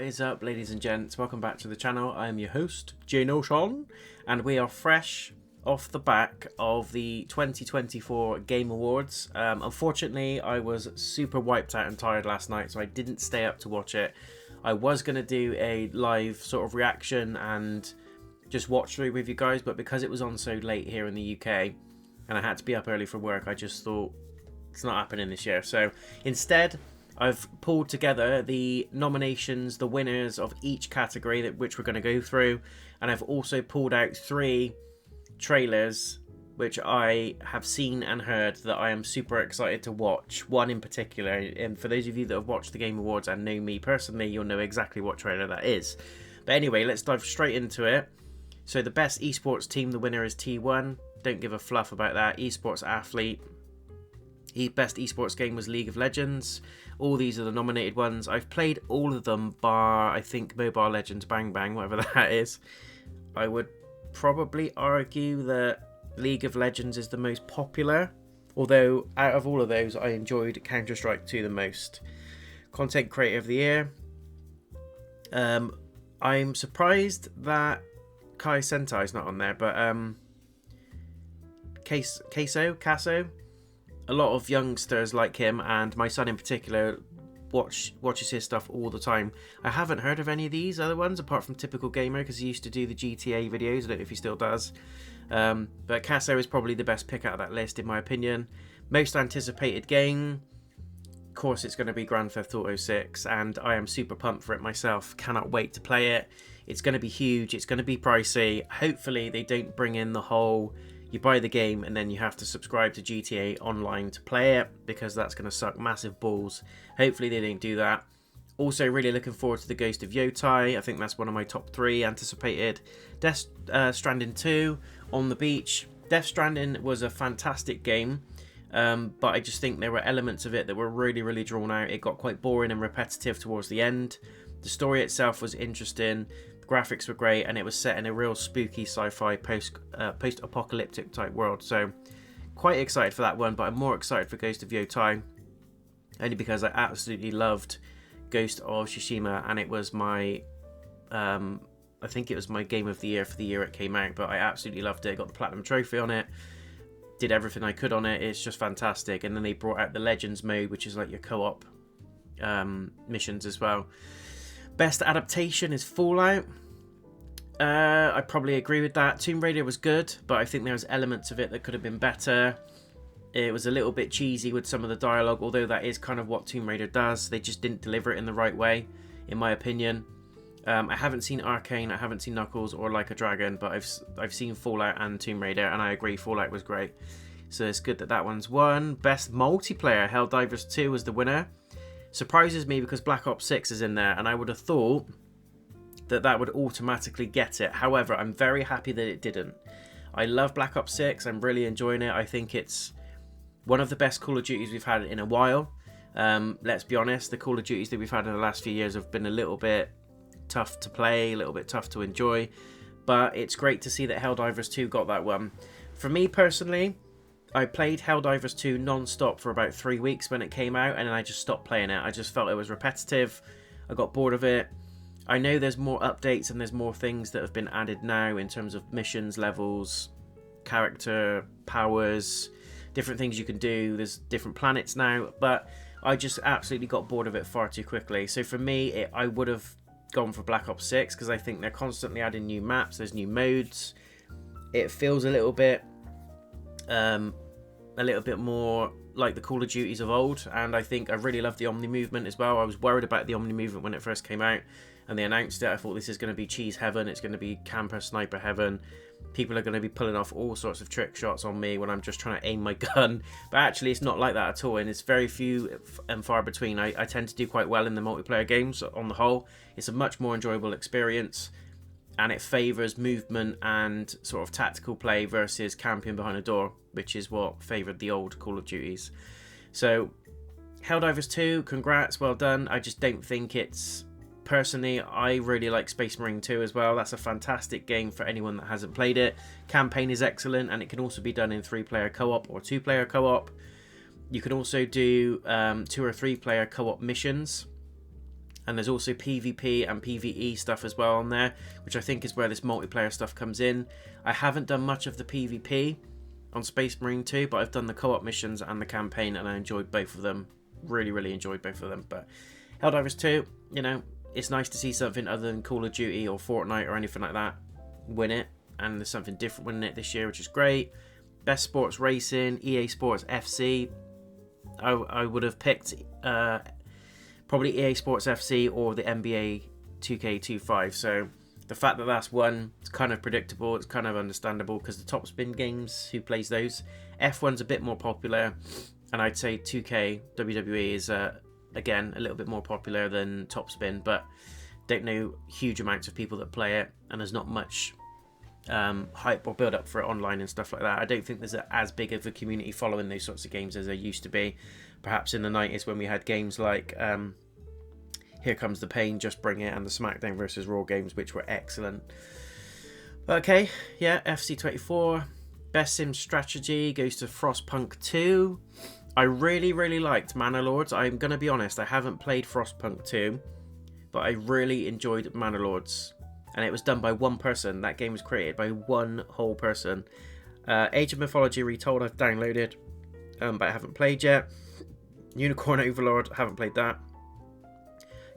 is up, ladies and gents? Welcome back to the channel. I am your host, JayNotion, and we are fresh off the back of the 2024 Game Awards. Unfortunately, I was super wiped out and tired last night, so I didn't stay up to watch it. I was going to do a live sort of reaction and just watch through with you guys, but because it was on so late here in the UK, and I had to be up early for work, I just thought it's not happening this year. So instead, I've pulled together the nominations, the winners of each category which we're going to go through, and I've also pulled out 3 trailers which I have seen and heard that I am super excited to watch. One in particular, and for those of you that have watched the Game Awards and know me personally, you'll know exactly what trailer that is. But anyway, let's dive straight into it. So the best esports team, the winner is T1. Don't give a fluff about that. Esports athlete. Best esports game was League of Legends. All these are the nominated ones. I've played all of them bar, I think, Mobile Legends Bang Bang, whatever that is. I would probably argue that League of Legends is the most popular, although out of all of those, I enjoyed Counter-Strike 2 the most. Content Creator of the Year. I'm surprised that Kai Sentai's not on there, but Caso. A lot of youngsters like him, and my son in particular watches his stuff all the time. I haven't heard of any of these other ones apart from Typical Gamer, because he used to do the GTA videos. I don't know if he still does. But Caso is probably the best pick out of that list in my opinion. Most anticipated game, of course it's going to be Grand Theft Auto 6, and I am super pumped for it myself. Cannot wait to play it. It's going to be huge, it's going to be pricey. Hopefully they don't bring in the whole you buy the game and then you have to subscribe to GTA Online to play it, because that's going to suck massive balls. Hopefully they don't do that. Also really looking forward to the Ghost of Yotai. I think that's one of my top 3 anticipated. Death Stranding 2, On the Beach. Death Stranding was a fantastic game, but I just think there were elements of it that were really drawn out. It got quite boring and repetitive towards the end. The story itself was interesting. Graphics were great, and it was set in a real spooky sci-fi post-apocalyptic type world. So quite excited for that one, but I'm more excited for Ghost of Yotai only because I absolutely loved Ghost of Tsushima, and it was my I think it was my game of the year for the year it came out. But I absolutely loved it. Got the platinum trophy on it, did everything I could on it. It's just fantastic. And then they brought out the Legends mode, which is like your co-op missions as well. Best adaptation is Fallout. I probably agree with that. Tomb Raider was good, but I think there was elements of it that could have been better. It was a little bit cheesy with some of the dialogue, although that is kind of what Tomb Raider does. They just didn't deliver it in the right way, in my opinion. I haven't seen Arcane, I haven't seen Knuckles or Like a Dragon, but I've seen Fallout and Tomb Raider, and I agree Fallout was great. So it's good that that one's won. Best multiplayer, Helldivers 2 was the winner. Surprises me because Black Ops 6 is in there, and I would have thought that that would automatically get it. However, I'm very happy that it didn't. I love Black Ops 6. I'm really enjoying it. I think it's one of the best Call of Duties we've had in a while. Let's be honest, the Call of Duties that we've had in the last few years have been a little bit tough to play, a little bit tough to enjoy. But it's great to see that Helldivers 2 got that one. For me personally, I played Helldivers 2 non-stop for about 3 weeks when it came out, and then I just stopped playing it. I just felt it was repetitive. I got bored of it. I know there's more updates and there's more things that have been added now in terms of missions, levels, character, powers, different things you can do. There's different planets now, but I just absolutely got bored of it far too quickly. So for me, I would have gone for Black Ops 6 because I think they're constantly adding new maps, there's new modes. It feels a little bit more like the Call of Duties of old, and I think I really love the Omni movement as well. I was worried about the Omni movement when it first came out, and they announced it. I thought this is going to be cheese heaven, it's going to be camper sniper heaven. People are going to be pulling off all sorts of trick shots on me when I'm just trying to aim my gun, but actually it's not like that at all, and it's very few and far between. I tend to do quite well in the multiplayer games on the whole. It's a much more enjoyable experience, and it favours movement and sort of tactical play versus camping behind a door, which is what favoured the old Call of Duties. So, Helldivers 2, congrats, well done. I just don't think it's... Personally, I really like Space Marine 2 as well. That's a fantastic game for anyone that hasn't played it. Campaign is excellent, and it can also be done in 3-player co-op or 2-player co-op. You can also do 2 or 3-player co-op missions. And there's also PvP and PvE stuff as well on there, which I think is where this multiplayer stuff comes in. I haven't done much of the PvP on Space Marine 2, but I've done the co-op missions and the campaign, and I enjoyed both of them. Really enjoyed both of them. But Helldivers 2, you know, it's nice to see something other than Call of Duty or Fortnite or anything like that win it, and there's something different winning it this year, which is great. Best Sports Racing, EA Sports FC. I would have picked probably EA Sports FC or the NBA 2K25. So the fact that that's one, it's kind of predictable, it's kind of understandable, because the Top Spin games, who plays those? F1's a bit more popular, and I'd say 2K WWE is again a little bit more popular than Top Spin, but don't know huge amounts of people that play it, and there's not much hype or build up for it online and stuff like that. I don't think there's as big of a community following those sorts of games as there used to be. Perhaps in the 90s when we had games like Here Comes the Pain, Just Bring It, and the SmackDown vs Raw games, which were excellent. Okay, yeah, FC24. Best Sim Strategy goes to Frostpunk 2. I really liked Manor Lords. I'm going to be honest, I haven't played Frostpunk 2, but I really enjoyed Manor Lords. And it was done by one person. That game was created by one whole person. Age of Mythology Retold I've downloaded, but I haven't played yet. Unicorn Overlord, haven't played that.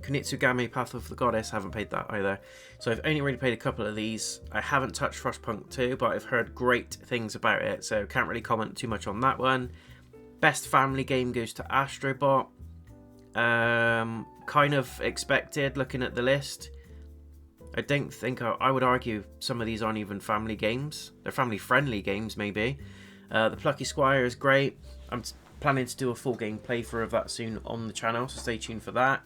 Kunitsugami Path of the Goddess, haven't played that either. So I've only really played a couple of these. I haven't touched Frostpunk 2, but I've heard great things about it, so can't really comment too much on that one. Best family game goes to Astrobot. Kind of expected looking at the list. I don't think, I would argue some of these aren't even family games. They're family friendly games maybe. The Plucky Squire is great. I'm planning to do a full game playthrough of that soon on the channel, so stay tuned for that.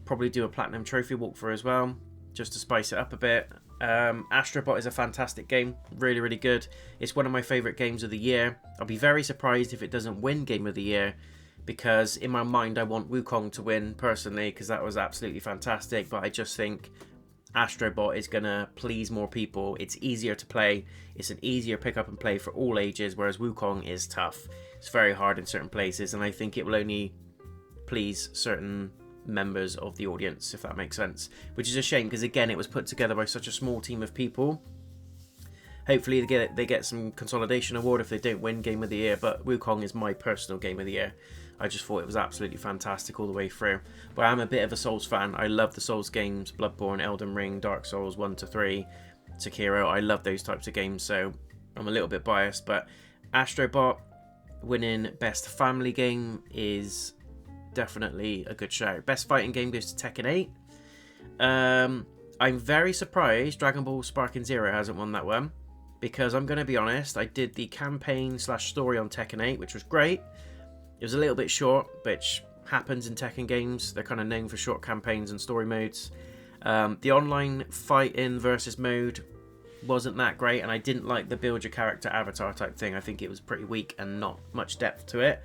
Probably do a Platinum Trophy walkthrough as well, just to spice it up a bit. Astrobot is a fantastic game, really good. It's one of my favourite games of the year. I'll be very surprised if it doesn't win Game of the Year, because in my mind I want Wukong to win personally, because that was absolutely fantastic, but I just think Astrobot is going to please more people. It's easier to play, it's an easier pick up and play for all ages, whereas Wukong is tough. It's very hard in certain places, and I think it will only please certain members of the audience, if that makes sense, which is a shame, because again it was put together by such a small team of people. Hopefully they get some consolidation award if they don't win Game of the Year, but Wukong is my personal Game of the Year. I just thought it was absolutely fantastic all the way through. But I'm a bit of a Souls fan. I love the Souls games, Bloodborne, Elden Ring, Dark Souls 1 to 3, Sekiro. I love those types of games, so I'm a little bit biased, but Astrobot winning Best Family Game is definitely a good shout. Best Fighting Game goes to Tekken 8. I'm very surprised Dragon Ball Sparking Zero hasn't won that one, because I'm going to be honest, I did the campaign / story on Tekken 8, which was great. It was a little bit short, which happens in Tekken games. They're kind of known for short campaigns and story modes. The online fight-in versus mode wasn't that great, and I didn't like the build your character avatar type thing. I think it was pretty weak and not much depth to it.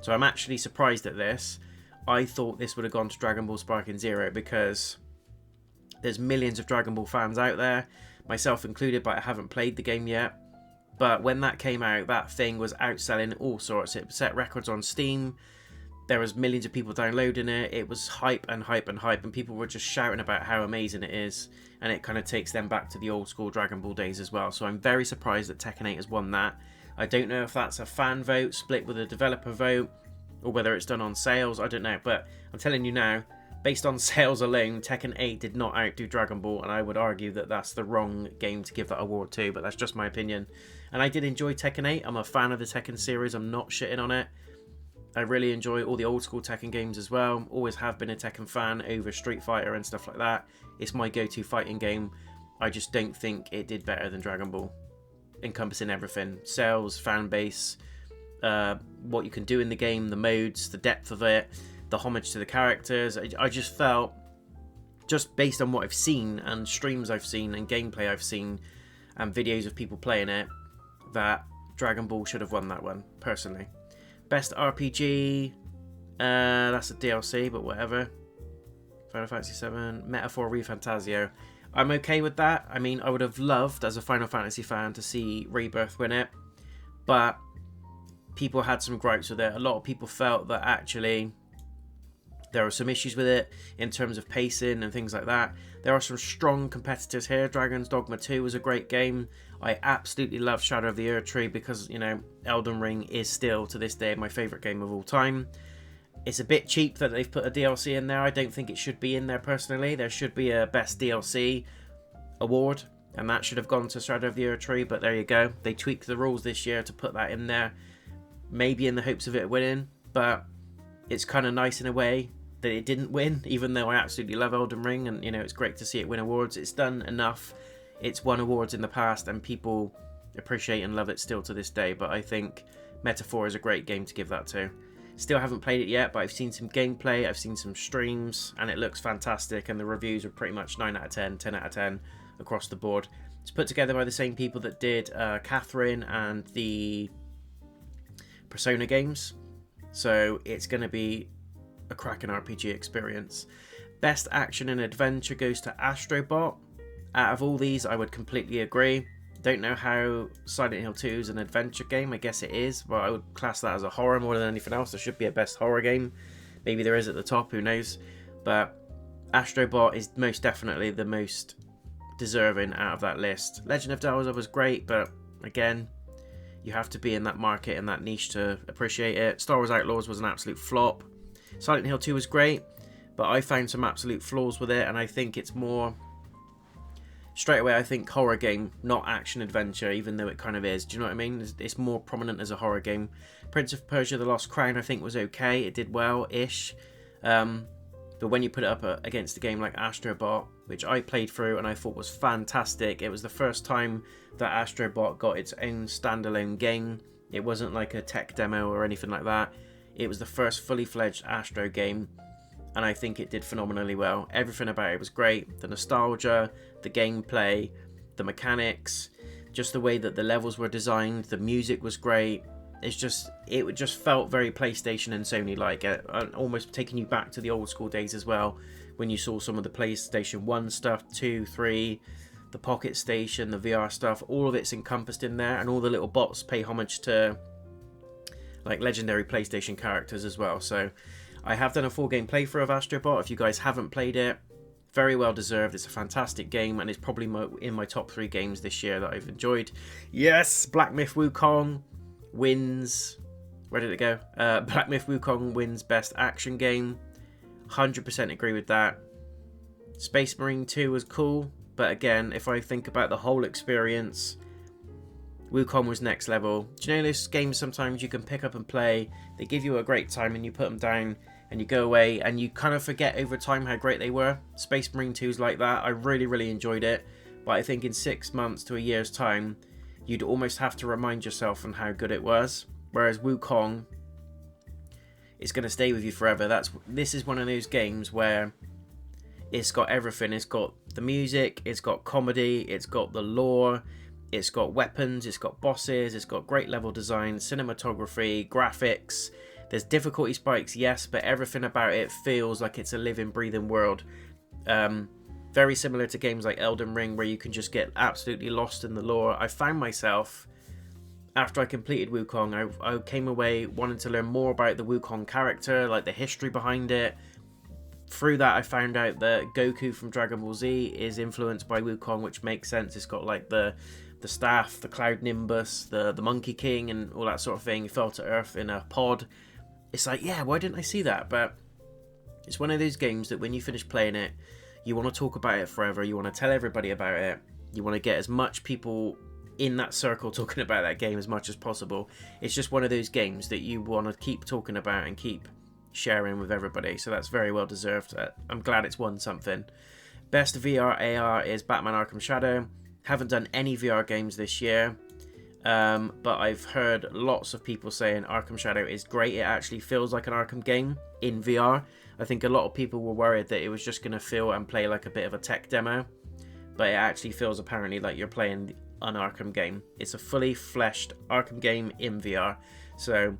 So I'm actually surprised at this. I thought this would have gone to Dragon Ball Sparking Zero, because there's millions of Dragon Ball fans out there, myself included, but I haven't played the game yet. But when that came out, that thing was outselling all sorts. It set records on Steam. There was millions of people downloading it. It was hype, and people were just shouting about how amazing it is. And it kind of takes them back to the old school Dragon Ball days as well. So I'm very surprised that Tekken 8 has won that. I don't know if that's a fan vote split with a developer vote, or whether it's done on sales. I don't know. But I'm telling you now, based on sales alone, Tekken 8 did not outdo Dragon Ball, and I would argue that that's the wrong game to give that award to, but that's just my opinion. And I did enjoy Tekken 8. I'm a fan of the Tekken series. I'm not shitting on it. I really enjoy all the old school Tekken games as well. Always have been a Tekken fan over Street Fighter and stuff like that. It's my go-to fighting game. I just don't think it did better than Dragon Ball, encompassing everything. Sales, fan base, what you can do in the game, the modes, the depth of it, the homage to the characters. I just felt, just based on what I've seen and streams I've seen and gameplay I've seen and videos of people playing it, that Dragon Ball should have won that one, personally. Best RPG, that's a DLC, but whatever. Final Fantasy 7, Metaphor ReFantazio. I'm okay with that. I mean, I would have loved, as a Final Fantasy fan, to see Rebirth win it, but people had some gripes with it. A lot of people felt that actually There are some issues with it in terms of pacing and things like that. There are some strong competitors here. Dragon's Dogma 2 was a great game. I absolutely love Shadow of the Erdtree because, you know, Elden Ring is still, to this day, my favourite game of all time. It's a bit cheap that they've put a DLC in there. I don't think it should be in there personally. There should be a Best DLC award, and that should have gone to Shadow of the Erdtree, but there you go. They tweaked the rules this year to put that in there, maybe in the hopes of it winning, but it's kind of nice in a way that it didn't win, even though I absolutely love Elden Ring, and, you know, it's great to see it win awards. It's done enough. It's won awards in the past, and people appreciate and love it still to this day, but I think Metaphor is a great game to give that to. Still haven't played it yet, but I've seen some gameplay, I've seen some streams, and it looks fantastic, and the reviews are pretty much 9 out of 10, 10 out of 10 across the board. It's put together by the same people that did Catherine and the Persona games, so it's going to be a cracking RPG experience. Best action and adventure goes to Astrobot. Out of all these, I would completely agree. Don't know how Silent Hill 2 is an adventure game. I guess it is, but I would class that as a horror more than anything else. There should be a best horror game. Maybe there is at the top, who knows. But Astrobot is most definitely the most deserving out of that list. Legend of Zelda was great, but again, you have to be in that market and that niche to appreciate it. Star Wars Outlaws was an absolute flop. Silent Hill 2 was great, but I found some absolute flaws with it, and I think it's more... Straight away, I think horror game, not action adventure, even though it kind of is. Do you know what I mean? It's more prominent as a horror game. Prince of Persia: The Lost Crown, I think, was okay. It did well-ish. But when you put it up against a game like Astrobot, which I played through and I thought was fantastic, it was the first time that Astrobot got its own standalone game. It wasn't like a tech demo or anything like that. It was the first fully fledged Astro game, and I think it did phenomenally well. Everything about it was great. The nostalgia, the gameplay, the mechanics, just the way that the levels were designed, the music was great. It just felt very PlayStation and Sony like, almost taking you back to the old school days as well, when you saw some of the PlayStation 1 stuff, 2, 3, the Pocket Station, the VR stuff, all of it's encompassed in there, and all the little bots pay homage to like legendary PlayStation characters as well. So I have done a full game playthrough of Astrobot. If you guys haven't played it, very well deserved. It's a fantastic game, and it's probably in my top 3 games this year that I've enjoyed. Yes, Black Myth Wukong wins. Where did it go? Black Myth Wukong wins best action game. 100% agree with that. Space Marine 2 was cool, but again, if I think about the whole experience, Wukong was next level. Do you know those games sometimes you can pick up and play, they give you a great time and you put them down and you go away and you kind of forget over time how great they were? Space Marine 2 is like that. I really enjoyed it, but I think in 6 months to a year's time, you'd almost have to remind yourself on how good it was. Whereas Wukong is going to stay with you forever. This is one of those games where it's got everything. It's got the music, it's got comedy, it's got the lore, it's got weapons, it's got bosses, it's got great level design, cinematography, graphics. There's difficulty spikes, yes, but everything about it feels like it's a living, breathing world. Very similar to games like Elden Ring, where you can just get absolutely lost in the lore. I found myself, after I completed Wukong, I came away wanting to learn more about the Wukong character, like the history behind it. Through that, I found out that Goku from Dragon Ball Z is influenced by Wukong, which makes sense. It's got like the staff, the Cloud Nimbus, the Monkey King, and all that sort of thing. He fell to Earth in a pod. It's like, yeah, why didn't I see that? But it's one of those games that when you finish playing it, you want to talk about it forever. You want to tell everybody about it. You want to get as much people in that circle talking about that game as much as possible. It's just one of those games that you want to keep talking about and keep sharing with everybody. So that's very well deserved. I'm glad it's won something. Best VR AR is Batman Arkham Shadow. Haven't done any VR games this year, but I've heard lots of people saying Arkham Shadow is great. It actually feels like an Arkham game in VR. I think a lot of people were worried that it was just going to feel and play like a bit of a tech demo, but it actually feels apparently like you're playing an Arkham game. It's a fully fleshed Arkham game in VR. So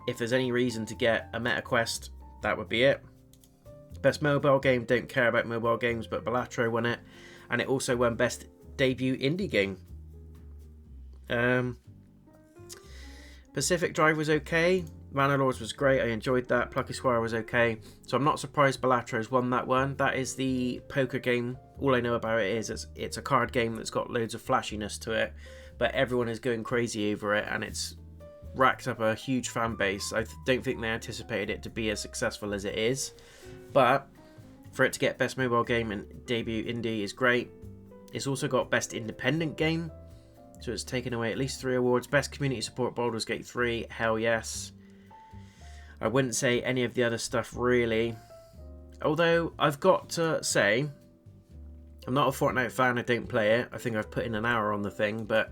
if there's any reason to get a Meta Quest, that would be it. Best mobile game, don't care about mobile games, but Balatro won it, and it also won best debut indie game. Pacific Drive was okay. Manor Lords was great. I enjoyed that. Plucky Squire was okay. So I'm not surprised Balatros won that one. That is the poker game. All I know about it is it's a card game that's got loads of flashiness to it, but everyone is going crazy over it, and it's racked up a huge fan base. I don't think they anticipated it to be as successful as it is, but for it to get Best Mobile Game and Debut Indie is great. It's also got Best Independent Game, so it's taken away at least 3 awards. Best Community Support, Baldur's Gate 3, hell yes. I wouldn't say any of the other stuff really, although I've got to say, I'm not a Fortnite fan, I don't play it. I think I've put in an hour on the thing, but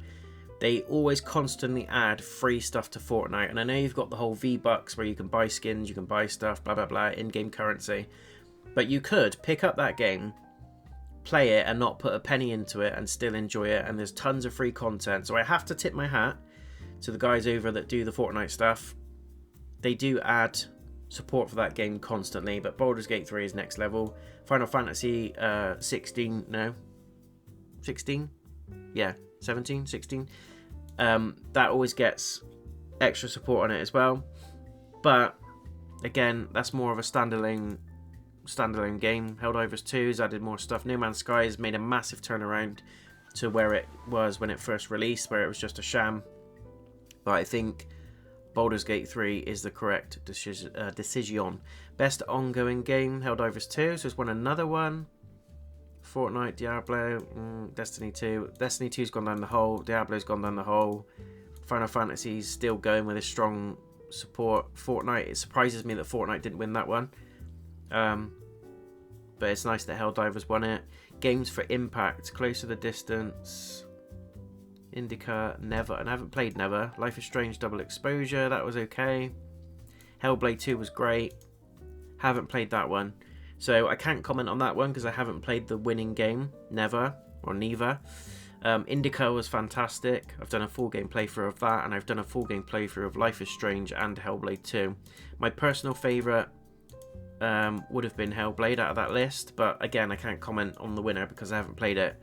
they always constantly add free stuff to Fortnite, and I know you've got the whole V-Bucks where you can buy skins, you can buy stuff, blah blah blah, in-game currency, but you could pick up that game, play it and not put a penny into it and still enjoy it, and there's tons of free content. So I have to tip my hat to the guys over that do the Fortnite stuff. They do add support for that game constantly, but Baldur's Gate 3 is next level. Final Fantasy 16, no, 16? Yeah, 17, 16. That always gets extra support on it as well. But again, that's more of a standalone game. Helldivers 2 has added more stuff. No Man's Sky has made a massive turnaround to where it was when it first released, where it was just a sham. But I think Baldur's Gate 3 is the correct decision. Best ongoing game, Helldivers 2, so it's won another one. Fortnite, Diablo, Destiny 2. Destiny 2's gone down the hole. Diablo's gone down the hole. Final Fantasy's still going with a strong support. Fortnite, it surprises me that Fortnite didn't win that one. But it's nice that Helldivers won it. Games for Impact, Close to the Distance, Indica, Never, and I haven't played Never. Life is Strange Double Exposure, that was okay. Hellblade 2 was great. Haven't played that one. So I can't comment on that one because I haven't played the winning game, Never, or Neva. Indica was fantastic. I've done a full game playthrough of that, and I've done a full game playthrough of Life is Strange and Hellblade 2. My personal favourite would have been Hellblade out of that list, but again, I can't comment on the winner because I haven't played it.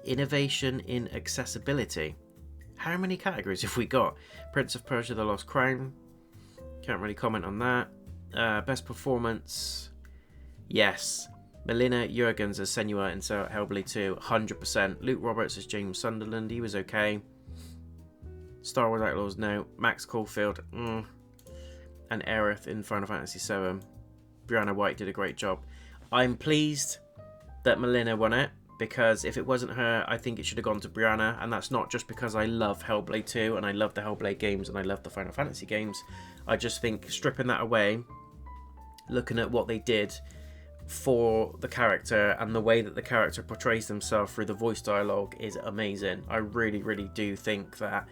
Innovation in accessibility. How many categories have we got? Prince of Persia: The Lost Crown. Can't really comment on that. Best performance. Yes. Melina Jurgens as Senua in Hellblade 2, 100%. Luke Roberts as James Sunderland, he was okay. Star Wars Outlaws, no. Max Caulfield, and Aerith in Final Fantasy 7. Brianna White did a great job. I'm pleased that Melina won it, because if it wasn't her, I think it should have gone to Brianna, and that's not just because I love Hellblade 2 and I love the Hellblade games and I love the Final Fantasy games. I just think stripping that away, looking at what they did for the character and the way that the character portrays themselves through the voice dialogue is amazing. I really, really do think that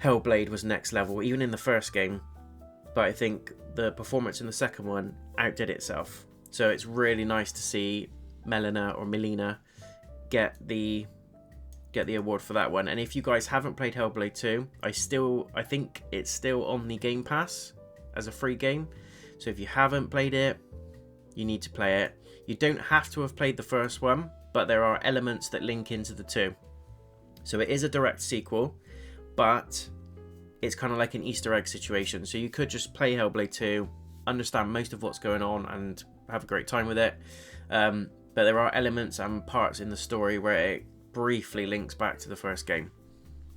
Hellblade was next level, even in the first game, but I think the performance in the second one outdid itself. So it's really nice to see Melina get the award for that one. And if you guys haven't played Hellblade 2, I think it's still on the Game Pass as a free game. So if you haven't played it, you need to play it. You don't have to have played the first one, but there are elements that link into the two. So it is a direct sequel, but it's kind of like an Easter egg situation. So you could just play Hellblade 2, understand most of what's going on, and have a great time with it. But there are elements and parts in the story where it briefly links back to the first game,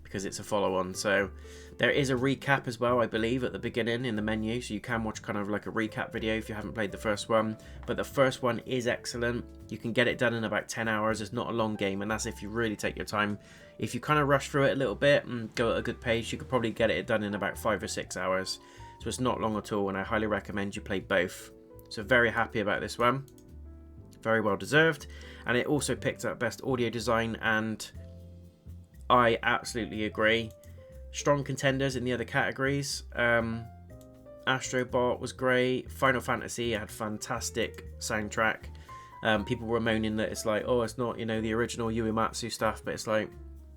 because it's a follow-on. So there is a recap as well, I believe, at the beginning in the menu, so you can watch kind of like a recap video if you haven't played the first one. But the first one is excellent. You can get it done in about 10 hours. It's not a long game, and that's if you really take your time. If you kind of rush through it a little bit and go at a good pace, you could probably get it done in about 5 or 6 hours. So it's not long at all, and I highly recommend you play both. So very happy about this one. Very well deserved. And it also picked up Best Audio Design, and I absolutely agree. Strong contenders in the other categories. Astrobot was great. Final Fantasy had fantastic soundtrack. People were moaning that it's like, oh, it's not, the original Uematsu stuff, but it's like,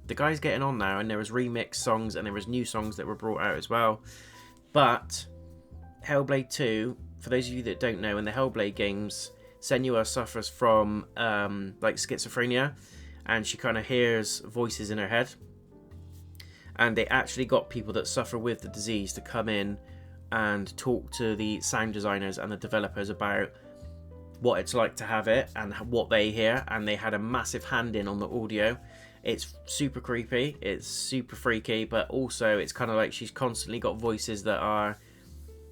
the guy's getting on now, and there was remix songs and there was new songs that were brought out as well. But Hellblade 2, for those of you that don't know, in the Hellblade games, Senua suffers from like schizophrenia, and she kind of hears voices in her head. and they actually got people that suffer with the disease to come in and talk to the sound designers and the developers about what it's like to have it and what they hear, and they had a massive hand in on the audio. It's super creepy, it's super freaky, but also it's kind of like she's constantly got voices that are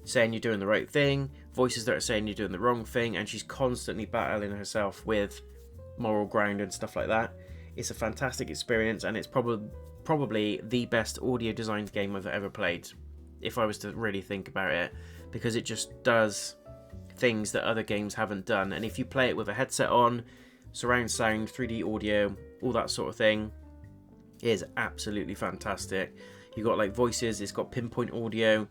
saying you're doing the right thing, voices that are saying you're doing the wrong thing, and she's constantly battling herself with moral ground and stuff like that. It's a fantastic experience, and it's probably the best audio designed game I've ever played, if I was to really think about it, because it just does things that other games haven't done. And if you play it with a headset on, surround sound, 3D audio, all that sort of thing, it is absolutely fantastic. You've got like voices, it's got pinpoint audio,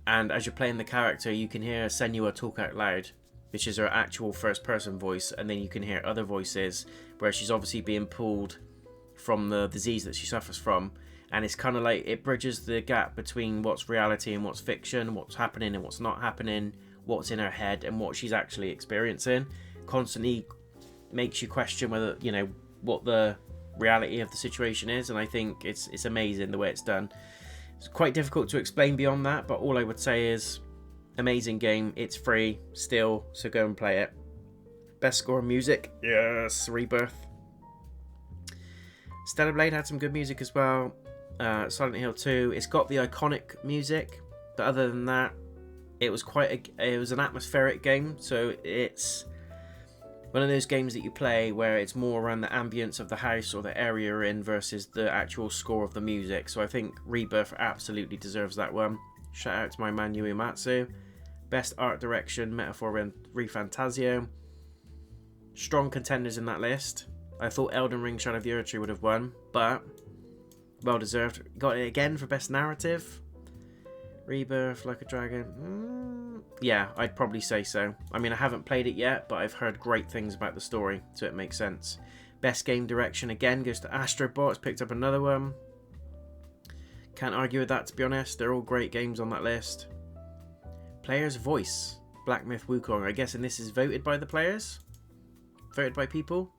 and as you're playing the character, you can hear Senua talk out loud, which is her actual first person voice, and then you can hear other voices where she's obviously being pulled from the disease that she suffers from. And it's kind of like it bridges the gap between what's reality and what's fiction, what's happening and what's not happening, what's in her head and what she's actually experiencing. Constantly makes you question whether, you know, what the reality of the situation is, and I think it's amazing the way it's done. It's quite difficult to explain beyond that, but all I would say is amazing game. It's free still, so go and play it. Best score in music, yes, Rebirth. Stellar Blade had some good music as well. Silent Hill 2, it's got the iconic music, but other than that, it was an atmospheric game. So it's one of those games that you play where it's more around the ambience of the house or the area you're in versus the actual score of the music. So I think Rebirth absolutely deserves that one. Shout out to my man Yui Matsu. Best art direction, Metaphor ReFantazio. Strong contenders in that list. I thought Elden Ring Shadow of the Erdtree would have won, but well deserved. Got it again for best narrative. Rebirth, Like a Dragon. Yeah, I'd probably say so. I mean, I haven't played it yet, but I've heard great things about the story, so it makes sense. Best game direction again goes to Astro Bot. It's picked up another one. Can't argue with that, to be honest. They're all great games on that list. Player's voice, Black Myth Wukong. I guess, and this is voted by the players? Voted by people?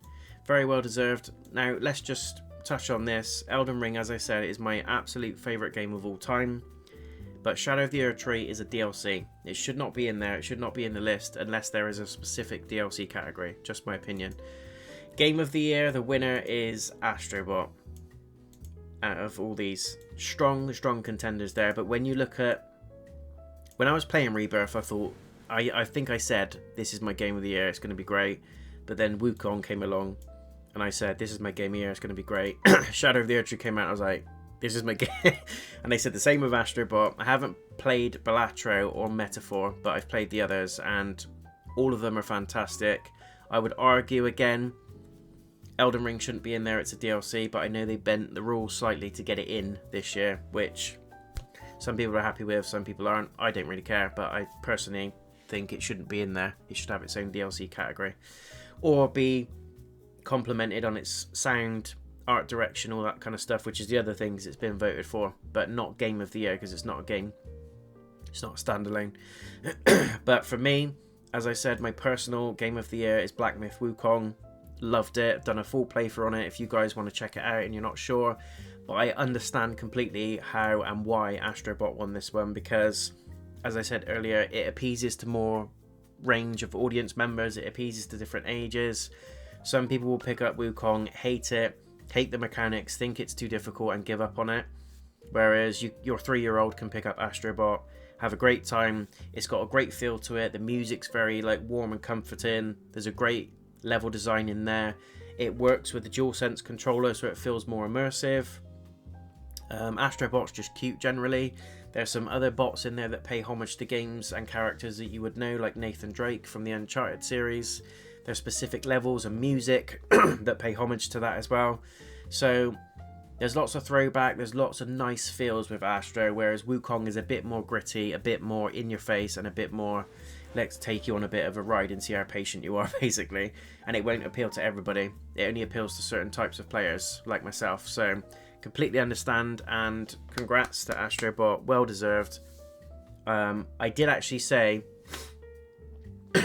Very well deserved. Now, let's just touch on this. Elden Ring, as I said, is my absolute favourite game of all time. But Shadow of the Erdtree is a DLC. It should not be in there. It should not be in the list unless there is a specific DLC category. Just my opinion. Game of the Year, the winner is Astro Bot. Out of all these strong contenders there. But when you look at... When I was playing Rebirth, I thought... I think I said, this is my Game of the Year. It's going to be great. But then Wukong came along. And I said, this is my Game of the Year. It's going to be great. Shadow of the Erdtree came out. I was like... This is my game. And they said the same with Astro Bot. I haven't played Balatro or Metaphor, but I've played the others, and all of them are fantastic. I would argue again, Elden Ring shouldn't be in there. It's a DLC, but I know they bent the rules slightly to get it in this year, which some people are happy with, some people aren't. I don't really care, but I personally think it shouldn't be in there. It should have its own DLC category, or be complemented on its sound, art direction, all that kind of stuff, which is the other things it's been voted for, but not Game of the Year because it's not a game. It's not a standalone. But for me, as I said, my personal Game of the Year is Black Myth Wukong. Loved it. Done a full playthrough on it if you guys want to check it out and you're not sure. But I understand completely how and why Astro Bot won this one, because, as I said earlier, it appeases to more range of audience members. It appeases to different ages. Some people will pick up Wukong, hate it, hate the mechanics, think it's too difficult and give up on it, whereas your 3-year-old can pick up Astro Bot, have a great time. It's got a great feel to it. The music's very like warm and comforting. There's a great level design in there. It works with the DualSense controller, so it feels more immersive. Astro Bot's just cute generally. There's some other bots in there that pay homage to games and characters that you would know, like Nathan Drake from the Uncharted series. There's specific levels and music that pay homage to that as well. So there's lots of throwback, there's lots of nice feels with Astro, whereas Wukong is a bit more gritty, a bit more in your face, and a bit more, let's take you on a bit of a ride and see how patient you are, basically. And it won't appeal to everybody. It only appeals to certain types of players, like myself. So completely understand, and congrats to Astro Bot, well deserved. I did actually say,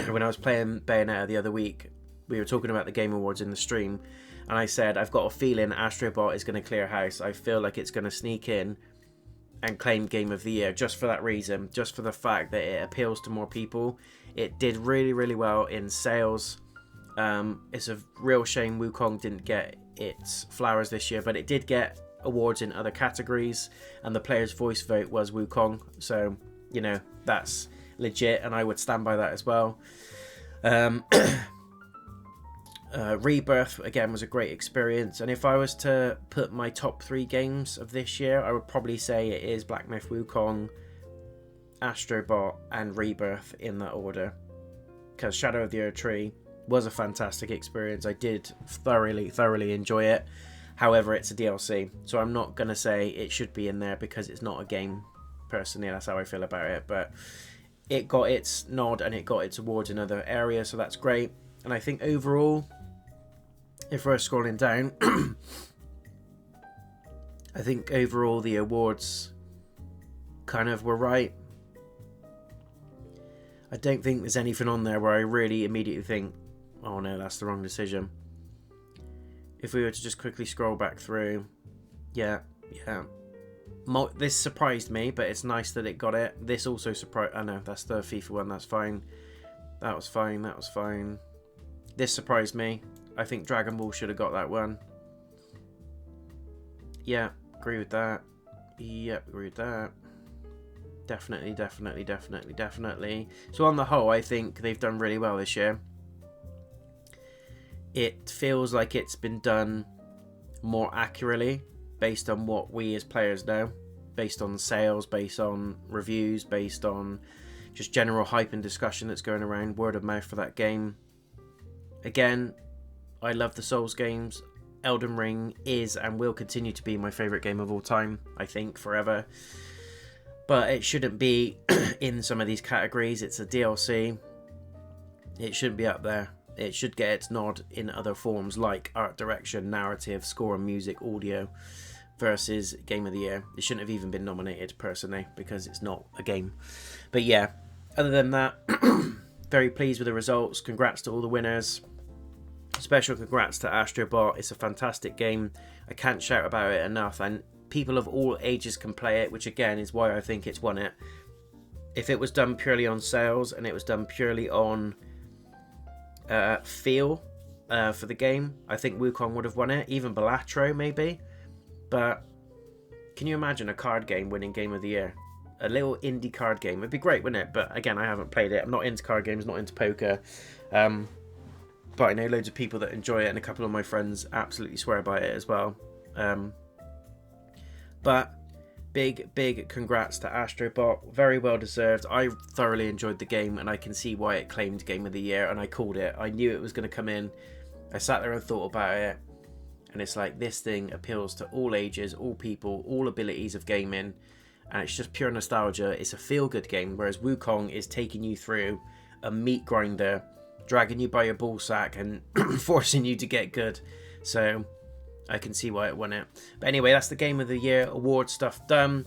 when I was playing Bayonetta the other week, we were talking about the Game Awards in the stream, and I said, I've got a feeling Astrobot is going to clear house. I feel like it's going to sneak in and claim Game of the Year, just for that reason, just for the fact that it appeals to more people. It did really, really well in sales. It's a real shame Wukong didn't get its flowers this year, but it did get awards in other categories, and the player's voice vote was Wukong, so you know, that's legit, and I would stand by that as well. Rebirth again was a great experience, and if I was to put my top 3 games of this year, I would probably say it is Black Myth Wukong, Astrobot, and Rebirth in that order, because Shadow of the Erdtree was a fantastic experience. I did thoroughly enjoy it. However, it's a DLC, so I'm not going to say it should be in there because it's not a game. Personally, that's how I feel about it, but it got its nod and it got its awards in other areas, so that's great. And I think overall, if we're scrolling down, I think overall the awards kind of were right. I don't think there's anything on there where I really immediately think, oh no, that's the wrong decision. If we were to just quickly scroll back through, yeah. This surprised me, but it's nice that it got it. This also surprised. I know that's the FIFA one. That's fine. That was fine. This surprised me. I think Dragon Ball should have got that one. Yeah, agree with that. Yep, agree with that. Definitely. So on the whole, I think they've done really well this year. It feels like it's been done more accurately based on what we as players know, based on sales, based on reviews, based on just general hype and discussion that's going around, word of mouth for that game. Again, I love the Souls games. Elden Ring is and will continue to be my favourite game of all time, I think, forever. But it shouldn't be in some of these categories. It's a DLC. It shouldn't be up there. It should get its nod in other forms like art direction, narrative, score and music, audio versus Game of the Year. It shouldn't have even been nominated, personally, because it's not a game. But yeah, other than that, very pleased with the results. Congrats to all the winners. Special congrats to Astrobot. It's a fantastic game. I can't shout about it enough, and people of all ages can play it, which again is why I think it's won it. If it was done purely on sales and it was done purely on feel for the game, I think Wukong would have won it, even Balatro maybe. But can you imagine a card game winning Game of the Year? A little indie card game. It'd be great, wouldn't it? But again, I haven't played it. I'm not into card games, not into poker. But I know loads of people that enjoy it, and a couple of my friends absolutely swear by it as well. But big congrats to Astrobot. Very well deserved. I thoroughly enjoyed the game, and I can see why it claimed Game of the Year, and I called it. I knew it was going to come in. I sat there and thought about it, and it's like, this thing appeals to all ages, all people, all abilities of gaming, and it's just pure nostalgia. It's a feel-good game, whereas Wukong is taking you through a meat grinder, dragging you by your ballsack and forcing you to get good. So I can see why it won it. But anyway, that's the Game of the Year award stuff done.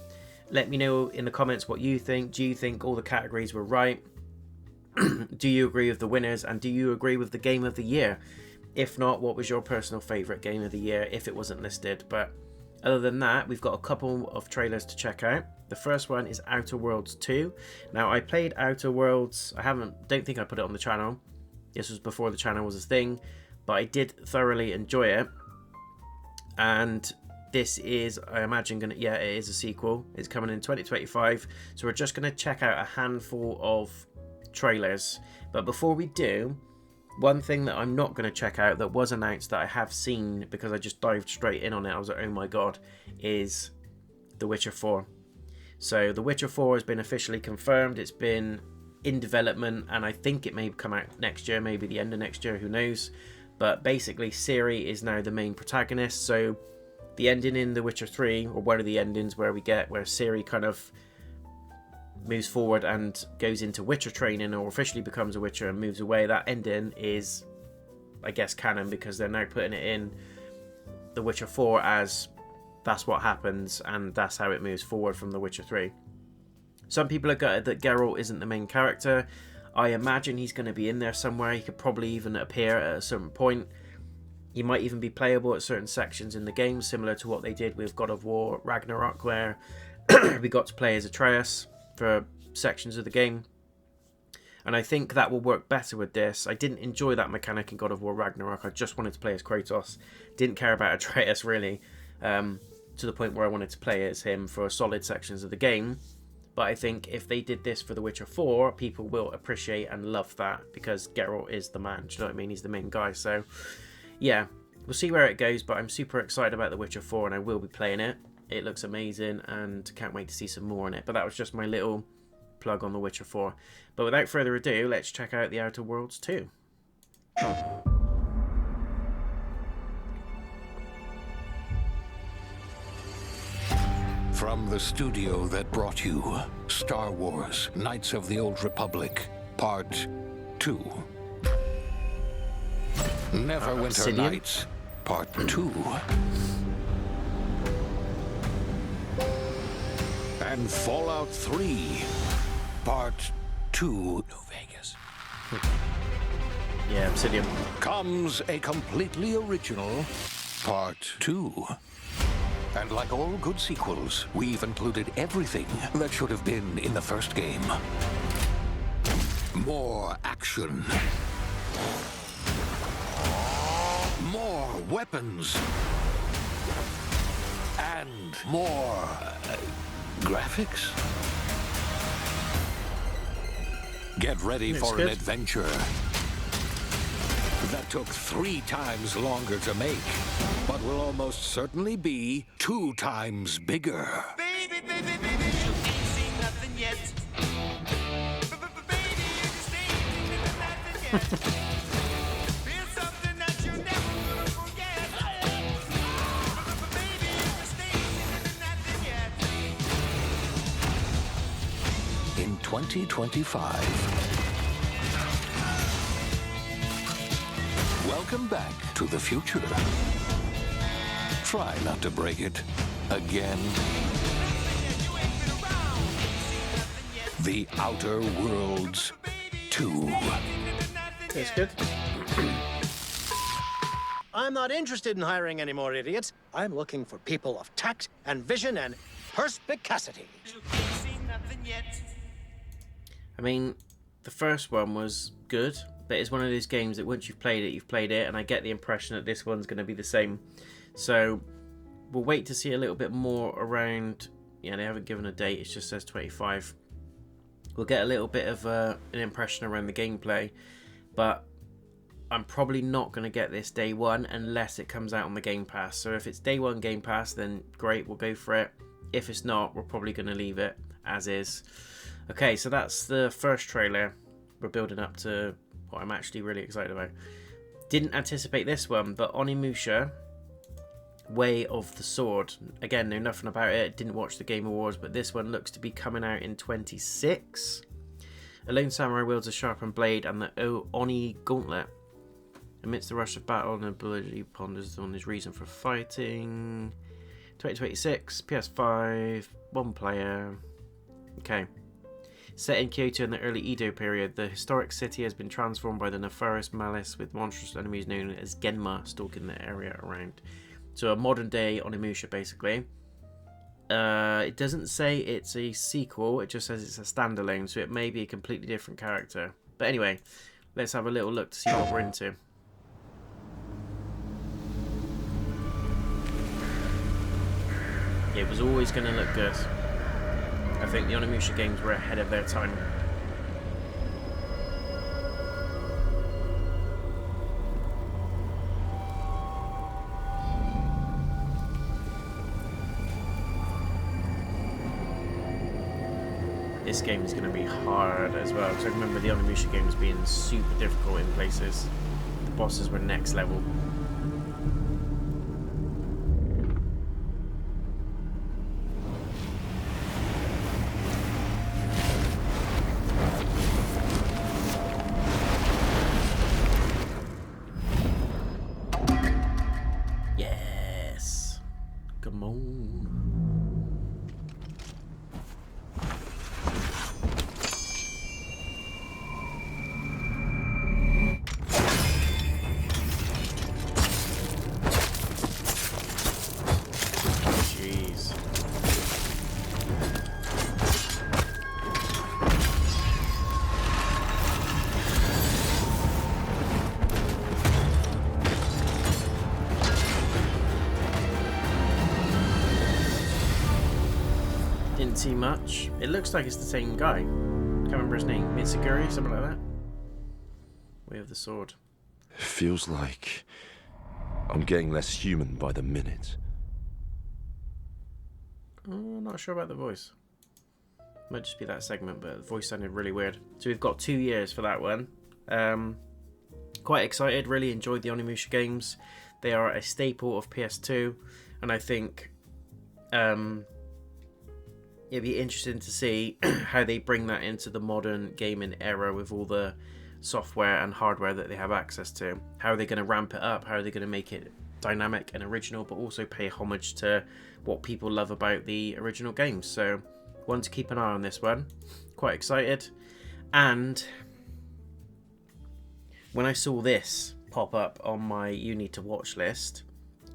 Let me know in the comments what you think. Do you think all the categories were right? Do you agree with the winners? And do you agree with the Game of the Year? If not, what was your personal favourite Game of the Year if it wasn't listed? But other than that, we've got a couple of trailers to check out. The first one is Outer Worlds 2. Now, I played Outer Worlds. Don't think I put it on the channel. This was before the channel was a thing. But I did thoroughly enjoy it. And this is, I imagine, it is a sequel. It's coming in 2025. So we're just going to check out a handful of trailers. But before we do, one thing that I'm not going to check out that was announced that I have seen because I just dived straight in on it, I was like, oh my god, is The Witcher 4. So The Witcher 4 has been officially confirmed. It's been in development, and I think it may come out next year, maybe the end of next year, who knows. But basically, Ciri is now the main protagonist. So the ending in The Witcher 3, or one of the endings where Ciri kind of moves forward and goes into Witcher training, or officially becomes a Witcher and moves away, that ending is, I guess, canon, because they're now putting it in The Witcher 4 as that's what happens, and that's how it moves forward from The Witcher 3. Some people are gutted that Geralt isn't the main character. I imagine he's going to be in there somewhere. He could probably even appear at a certain point. He might even be playable at certain sections in the game, similar to what they did with God of War Ragnarok, where we got to play as Atreus for sections of the game. And I think that will work better with this. I didn't enjoy that mechanic in God of War Ragnarok. I just wanted to play as Kratos. Didn't care about Atreus, really, to the point where I wanted to play as him for solid sections of the game. But I think if they did this for The Witcher 4, people will appreciate and love that, because Geralt is the man. Do you know what I mean? He's the main guy. So, yeah, we'll see where it goes. But I'm super excited about The Witcher 4, and I will be playing it. It looks amazing, and can't wait to see some more on it. But that was just my little plug on The Witcher 4. But without further ado, let's check out The Outer Worlds 2. From the studio that brought you Star Wars: Knights of the Old Republic, Part 2. Neverwinter Obsidian? Nights, Part 2. And Fallout 3, Part 2. New Vegas. Yeah, Obsidian. Comes a completely original Part 2. And like all good sequels, we've included everything that should have been in the first game. More action. More weapons. And more graphics. Get ready Looks for good. an adventure that took 3 times longer to make, but will almost certainly be 2 times bigger. Baby, baby, baby, you ain't seen nothing yet. Baby, you just ain't seen nothing yet. Feel something that you never gonna forget. Baby, you just ain't seen nothing yet. In 2025, welcome back to the future. Try not to break it again. The Outer Worlds 2. That's good. I'm not interested in hiring any more idiots. I'm looking for people of tact and vision and perspicacity. You ain't seen nothing yet. I mean, the first one was good, but it's one of those games that once you've played it, and I get the impression that this one's going to be the same. So we'll wait to see a little bit more around. Yeah, they haven't given a date, it just says 25. We'll get a little bit of an impression around the gameplay, but I'm probably not going to get this day one unless it comes out on the Game Pass. So if it's day one Game Pass, then great, we'll go for it. If it's not, we're probably going to leave it as is. Okay, so that's the first trailer. We're building up to what I'm actually really excited about. Didn't anticipate this one, but Onimusha, Way of the Sword. Again, know nothing about it. Didn't watch the Game Awards, but this one looks to be coming out in 26. A lone samurai wields a sharpened blade and the Oni gauntlet. Amidst the rush of battle, and ability ponders on his reason for fighting. 2026, PS5, 1 player. Okay. Set in Kyoto in the early Edo period, the historic city has been transformed by the nefarious malice with monstrous enemies known as Genma stalking the area around. So a modern day Onimusha, basically. It doesn't say it's a sequel, it just says it's a standalone, so it may be a completely different character. But anyway, let's have a little look to see what we're into. It was always going to look good. I think the Onimusha games were ahead of their time. This game is going to be hard as well, because I remember the Onimusha games being super difficult in places. The bosses were next level. Yes! Come on. didn't see much. It looks like it's the same guy. Can't remember his name. Mitsuguri, something like that. Way of the Sword. It feels like I'm getting less human by the minute. I'm not sure about the voice. Might just be that segment, but the voice sounded really weird. So we've got 2 years for that one. Quite excited, really enjoyed the Onimusha games. They are a staple of PS2, and I think it'd be interesting to see how they bring that into the modern gaming era with all the software and hardware that they have access to. How are they going to ramp it up? How are they going to make it dynamic and original, but also pay homage to what people love about the original games? So one to keep an eye on this one. Quite excited. And when I saw this pop up on my you need to watch list,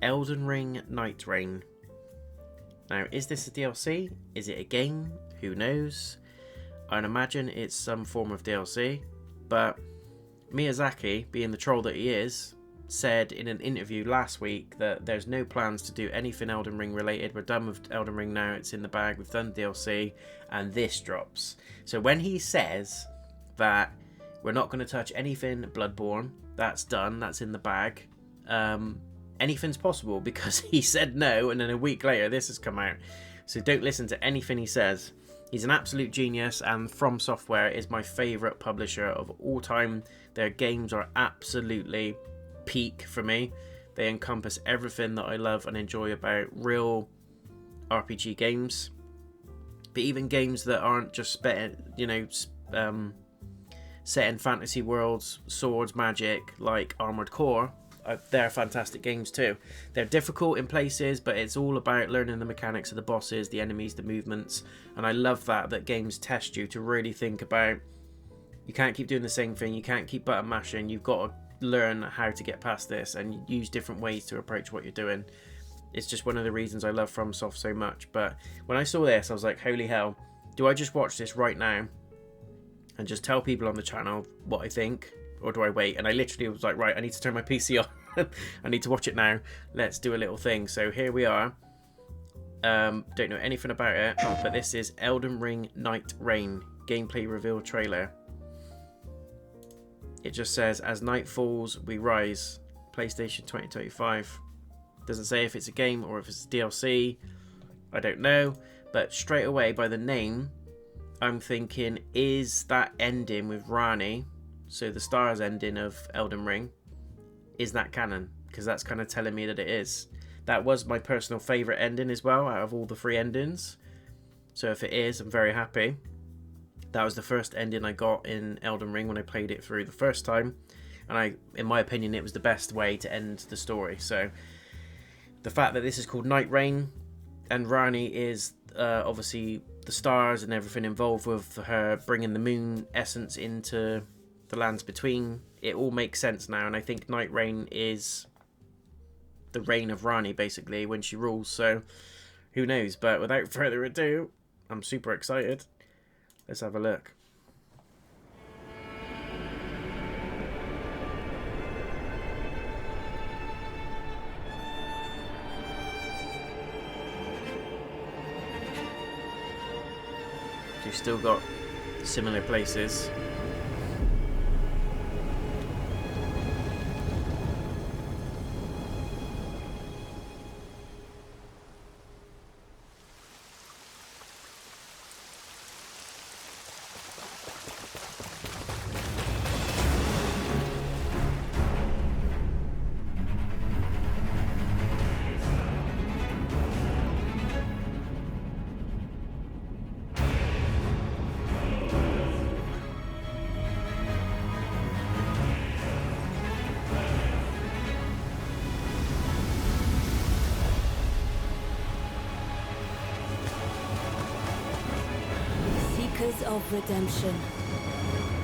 Elden Ring Night Rain. Now, is this a DLC? Is it a game? Who knows? I'd imagine it's some form of DLC, but Miyazaki, being the troll that he is, said in an interview last week that there's no plans to do anything Elden Ring related. We're done with Elden Ring now, it's in the bag, we've done DLC, and this drops. So when he says that we're not going to touch anything Bloodborne, that's done, that's in the bag, anything's possible, because he said no, and then a week later this has come out. So don't listen to anything he says. He's an absolute genius, and From Software is my favourite publisher of all time. Their games are absolutely peak for me. They encompass everything that I love and enjoy about real RPG games, but even games that aren't just set in fantasy worlds, swords, magic, like Armored Core. They're fantastic games too. They're difficult in places, but it's all about learning the mechanics of the bosses, the enemies, the movements, and I love that games test you to really think about, you can't keep doing the same thing, you can't keep button mashing, you've got to learn how to get past this and use different ways to approach what you're doing. It's just one of the reasons I love FromSoft so much. But when I saw this, I was like, holy hell, do I just watch this right now and just tell people on the channel what I think, or do I wait? And I literally was like, right, I need to turn my PC on. I need to watch it now. Let's do a little thing. So here we are. Don't know anything about it, but this is Elden Ring Night Rain gameplay reveal trailer. It just says, as night falls, we rise. PlayStation 2025. Doesn't say if it's a game or if it's a DLC. I don't know. But straight away, by the name, I'm thinking, is that ending with Rani, so the stars ending of Elden Ring, is that canon? Because that's kind of telling me that it is. That was my personal favourite ending as well, out of all the 3 endings. So if it is, I'm very happy. That was the first ending I got in Elden Ring when I played it through the first time. And in my opinion, it was the best way to end the story. So the fact that this is called Night Rain, and Rani is obviously the stars and everything involved with her bringing the moon essence into the lands between, it all makes sense now. And I think Night Rain is the reign of Rani, basically, when she rules. So who knows? But without further ado, I'm super excited. Let's have a look. You've still got similar places. Of redemption.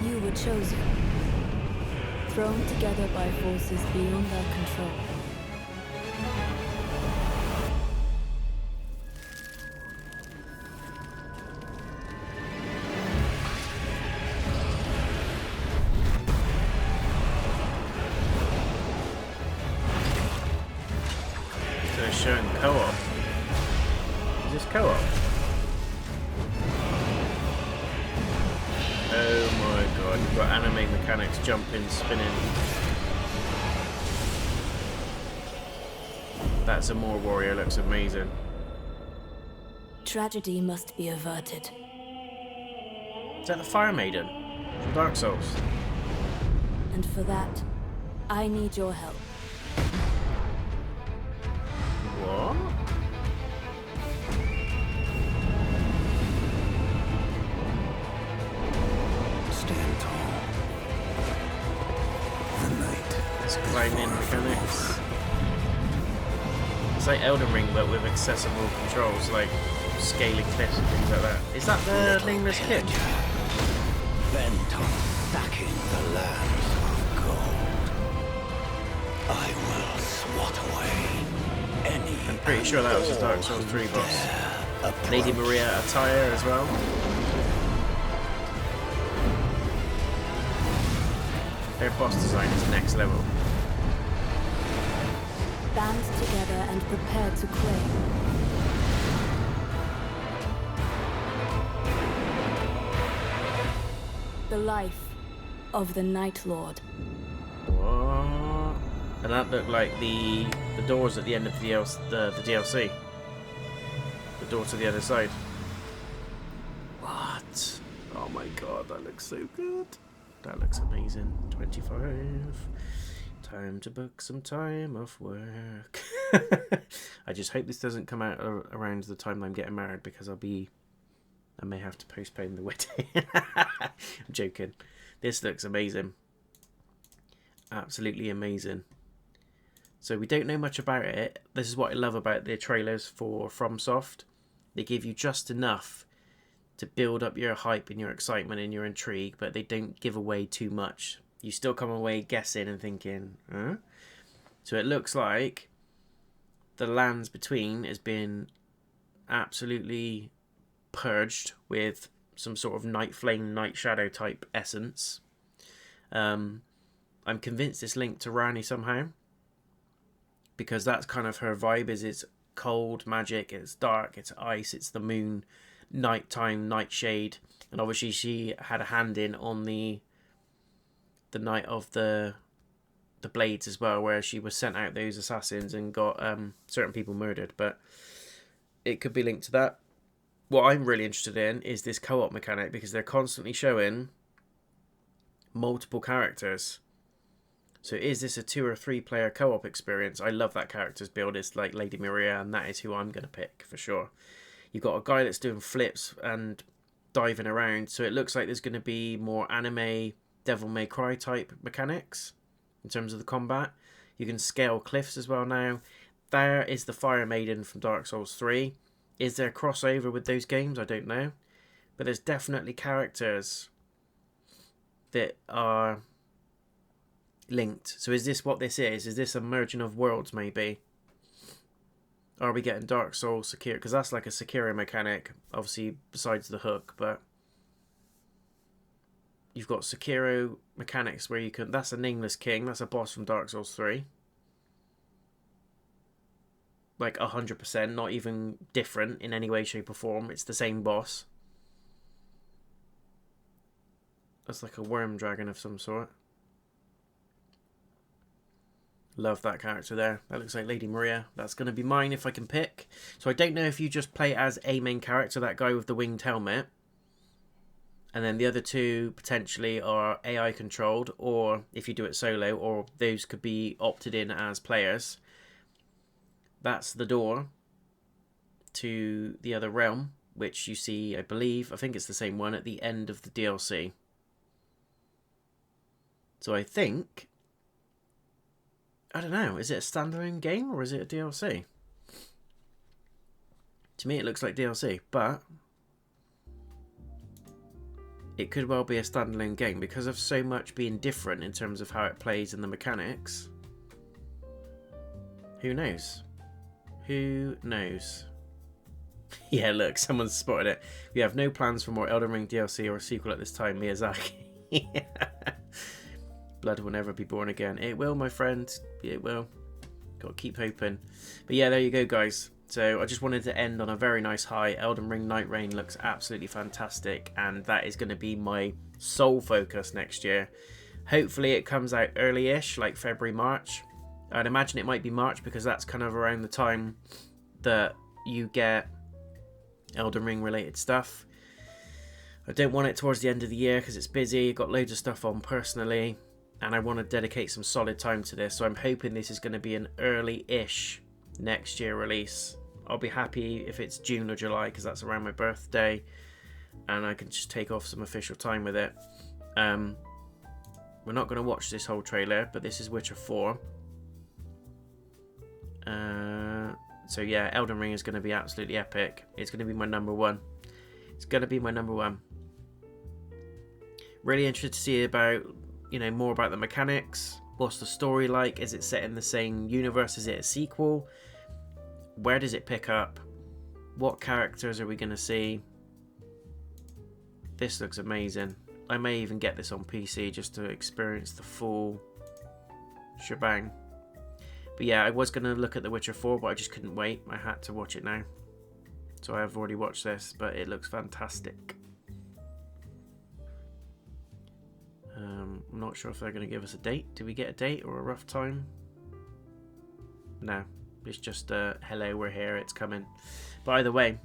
You were chosen, thrown together by forces beyond our control. So it's showing co-op. Is this co-op? Oh my god, you've got anime mechanics, jumping, spinning. That Zamor warrior looks amazing. Tragedy must be averted. Is that the Fire Maiden from Dark Souls? And for that, I need your help. What? Stand tall. The night. It's climbing mechanics. It's like Elden Ring, but with accessible controls, like scaling cliffs and things like that. Is that the nameless kid? Bent on backing the lands of gold. I will swat away any. I'm pretty sure that was the Dark Souls 3 boss. Lady Maria attire as well. Their boss design is next level. Band together and prepare to claim. The life of the Night Lord. What? And that looked like the doors at the end of the DLC. The door to the other side. What? Oh my god, that looks so good. That looks amazing. 25. Time to book some time off work. I just hope this doesn't come out around the time I'm getting married, because I may have to postpone the wedding. I'm joking. This looks amazing. Absolutely amazing. So we don't know much about it. This is what I love about the trailers for FromSoft. They give you just enough to build up your hype and your excitement and your intrigue, but they don't give away too much. You still come away guessing and thinking, huh? So it looks like the lands between has been absolutely purged with some sort of Night Flame, Night Shadow type essence. I'm convinced it's linked to Rani somehow, because that's kind of her vibe. Is it's cold magic, it's dark, it's ice, it's the moon, nighttime, nightshade, and obviously she had a hand in on the night of the blades as well, where she was sent out those assassins and got certain people murdered. But it could be linked to that. What I'm really interested in is this co-op mechanic, because they're constantly showing multiple characters. So is this a 2 or 3 player co-op experience? I love that character's build. It's like Lady Maria, and that is who I'm going to pick for sure. You've got a guy that's doing flips and diving around, so it looks like there's going to be more anime Devil May Cry type mechanics in terms of the combat. You can scale cliffs as well now. There is the Fire Maiden from Dark Souls 3. Is there a crossover with those games? I don't know. But there's definitely characters that are linked. So is this what this is? Is this a merging of worlds maybe? Are we getting Dark Souls Sekiro? Because that's like a Sekiro mechanic, obviously, besides the hook, but you've got Sekiro mechanics where you can... That's a Nameless King. That's a boss from Dark Souls 3. Like 100%, not even different in any way, shape or form. It's the same boss. That's like a worm dragon of some sort. Love that character there. That looks like Lady Maria. That's going to be mine if I can pick. So I don't know if you just play as a main character, that guy with the winged helmet, and then the other two potentially are AI controlled, or if you do it solo, or those could be opted in as players. That's the door to the other realm, which you see, I think it's the same one at the end of the DLC. So I think, I don't know, is it a standalone game or is it a DLC? To me it looks like DLC, but it could well be a standalone game because of so much being different in terms of how it plays and the mechanics. Who knows? Who knows? Yeah, look, someone's spotted it. We have no plans for more Elden Ring DLC or a sequel at this time, Miyazaki. Blood will never be born again. It will, my friend. It will. Got to keep hoping. But yeah, there you go, guys. So I just wanted to end on a very nice high. Elden Ring Night Rain looks absolutely fantastic, and that is going to be my sole focus next year. Hopefully it comes out early-ish, like February, March. I'd imagine it might be March because that's kind of around the time that you get Elden Ring related stuff. I don't want it towards the end of the year because it's busy. I've got loads of stuff on personally, and I want to dedicate some solid time to this. So I'm hoping this is going to be an early-ish next year release. I'll be happy if it's June or July because that's around my birthday, and I can just take off some official time with it. We're not going to watch this whole trailer, but this is Witcher 4. So yeah, Elden Ring is going to be absolutely epic. It's going to be my number one. It's going to be my number one. Really interested to see about, you know, more about the mechanics. What's the story like? Is it set in the same universe? Is it a sequel? Where does it pick up? What characters are we going to see? This looks amazing. I may even get this on PC just to experience the full shebang. But yeah, I was going to look at The Witcher 4, but I just couldn't wait. I had to watch it now. So I have already watched this, but it looks fantastic. I'm not sure if they're going to give us a date. Do we get a date or a rough time? No. It's just, hello, we're here, it's coming. But either way,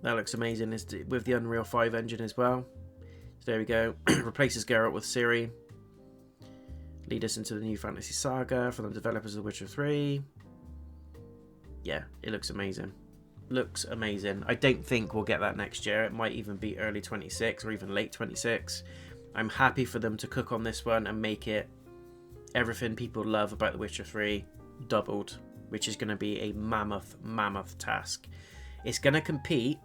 that looks amazing. It's with the Unreal 5 engine as well. So there we go. Replaces Geralt with Ciri. Lead us into the new fantasy saga from the developers of The Witcher 3. Yeah, it looks amazing. Looks amazing. I don't think we'll get that next year. It might even be early 26 or even late 26. I'm happy for them to cook on this one and make it everything people love about The Witcher 3 doubled, which is going to be a mammoth task. It's going to compete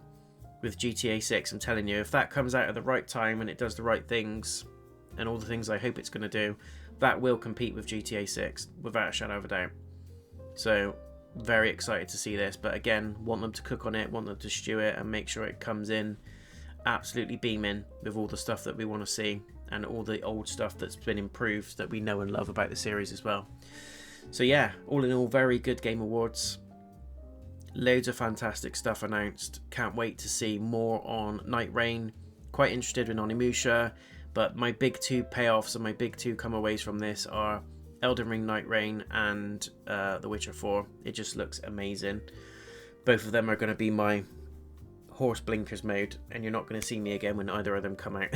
with GTA 6. I'm telling you, if that comes out at the right time and it does the right things and all the things I hope it's going to do, that will compete with GTA 6 without a shadow of a doubt. So very excited to see this, but again, want them to cook on it, want them to stew it and make sure it comes in absolutely beaming with all the stuff that we want to see and all the old stuff that's been improved that we know and love about the series as well. So yeah, all in all, very good Game Awards. Loads of fantastic stuff announced. Can't wait to see more on Night Rain. Quite interested in Onimusha, but my big two payoffs and my big two come-aways from this are Elden Ring Night Rain and The Witcher 4. It just looks amazing. Both of them are going to be my horse blinkers mode, and you're not going to see me again when either of them come out.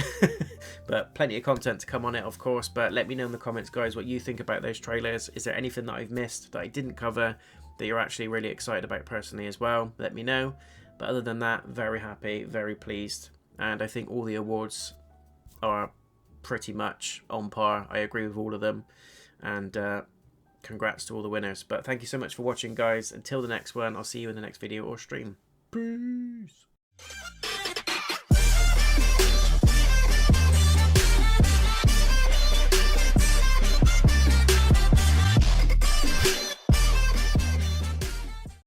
But plenty of content to come on it, of course. But let me know in the comments, guys, what you think about those trailers. Is there anything that I've missed that I didn't cover that you're actually really excited about personally as well? Let me know. But other than that, very happy, very pleased, and I think all the awards are pretty much on par. I agree with all of them, and congrats to all the winners. But thank you so much for watching, guys. Until the next one, I'll see you in the next video or stream. Peace.